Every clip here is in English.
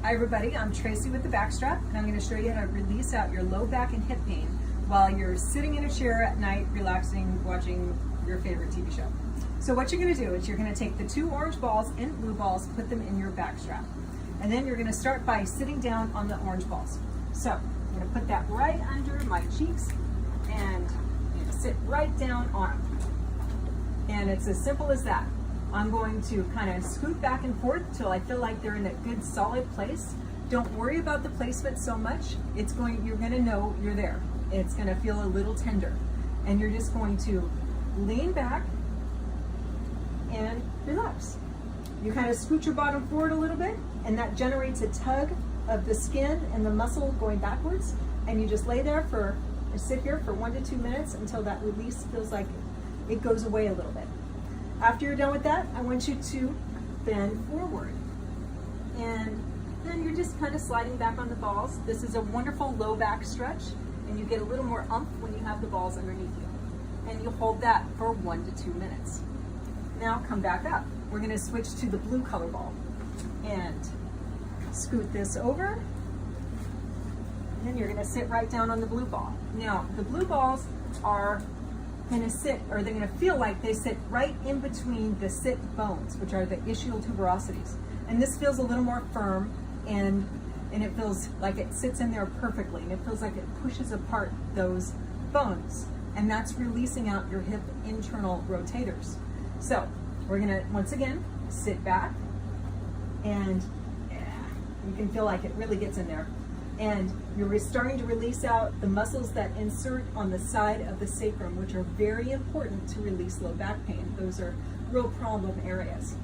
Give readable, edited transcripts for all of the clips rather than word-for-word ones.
Hi everybody, I'm Tracy with the BackStrap, and I'm going to show you how to release out your low back and hip pain while you're sitting in a chair at night, relaxing, watching your favorite TV show. So what you're going to do is you're going to take the 2 orange balls and blue balls, put them in your BackStrap. And then you're going to start by sitting down on the orange balls. So I'm going to put that right under my cheeks and sit right down on them. And it's as simple as that. I'm going to kind of scoot back and forth till I feel like they're in a good solid place. Don't worry about the placement so much. You're going to know you're there. It's going to feel a little tender. And you're just going to lean back and relax. You kind of scoot your bottom forward a little bit, and that generates a tug of the skin and the muscle going backwards. And you just lay there or sit here for 1 to 2 minutes until that release feels like it goes away a little bit. After you're done with that, I want you to bend forward. And then you're just kind of sliding back on the balls. This is a wonderful low back stretch, and you get a little more oomph when you have the balls underneath you. And you hold that for 1 to 2 minutes. Now come back up. We're going to switch to the blue color ball. And scoot this over. And then you're going to sit right down on the blue ball. Now, the blue balls are going to sit, or they're going to feel like they sit right in between the sit bones, which are the ischial tuberosities. And this feels a little more firm, and it feels like it sits in there perfectly, and it feels like it pushes apart those bones. And that's releasing out your hip internal rotators. So we're going to, once again, sit back, and you can feel like it really gets in there. And you're starting to release out the muscles that insert on the side of the sacrum, which are very important to release low back pain. Those are real problem areas.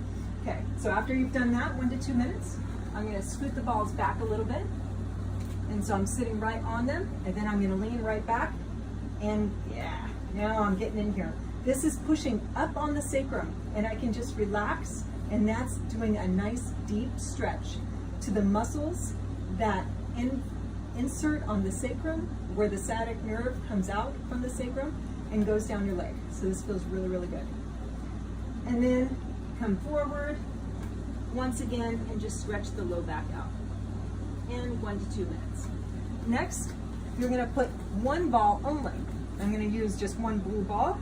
Okay, so after you've done that, 1 to 2 minutes, I'm going to scoot the balls back a little bit. And so I'm sitting right on them, and then I'm going to lean right back. And now I'm getting in here. This is pushing up on the sacrum, and I can just relax, and that's doing a nice deep stretch to the muscles that insert on the sacrum, where the sciatic nerve comes out from the sacrum and goes down your leg. So this feels really, really good. And then come forward once again and just stretch the low back out. And 1 to 2 minutes. Next, you're going to put 1 ball only. I'm going to use just 1 blue ball,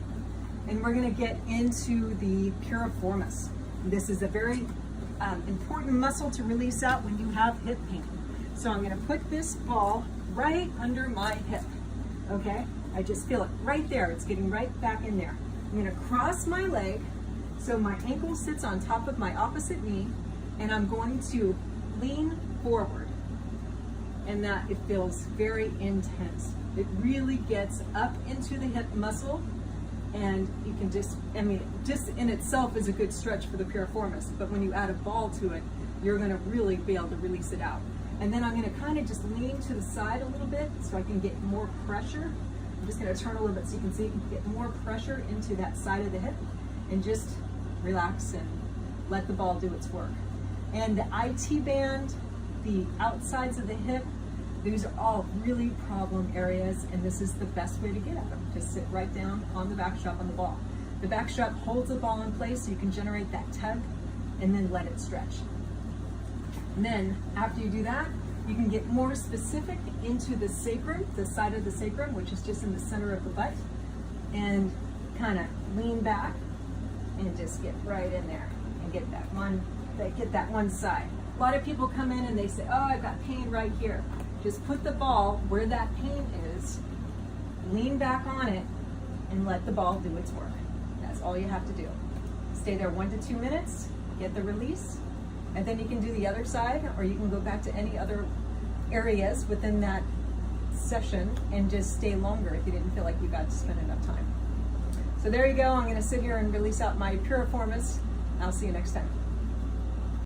and we're going to get into the piriformis. This is a very important muscle to release out when you have hip pain. So I'm going to put this ball right under my hip, okay? I just feel it right there. It's getting right back in there. I'm going to cross my leg so my ankle sits on top of my opposite knee, and I'm going to lean forward. And that it feels very intense. It really gets up into the hip muscle, and you can just in itself is a good stretch for the piriformis, but when you add a ball to it, you're going to really be able to release it out. And then I'm going to kind of just lean to the side a little bit so I can get more pressure. I'm just going to turn a little bit so you can see, get more pressure into that side of the hip, and just relax and let the ball do its work. And the IT band, the outsides of the hip, these are all really problem areas, and this is the best way to get at them. Just sit right down on the BackStrap on the ball. The BackStrap holds the ball in place so you can generate that tug, and then let it stretch. And then after you do that, you can get more specific into the sacrum, the side of the sacrum, which is just in the center of the butt, and kind of lean back and just get right in there and get that one side. A lot of people come in and they say, oh, I've got pain right here. Just put the ball where that pain is, lean back on it, and let the ball do its work. That's all you have to do. Stay there 1 to 2 minutes, get the release, and then you can do the other side, or you can go back to any other areas within that session and just stay longer if you didn't feel like you got to spend enough time. So there you go. I'm going to sit here and release out my piriformis. I'll see you next time.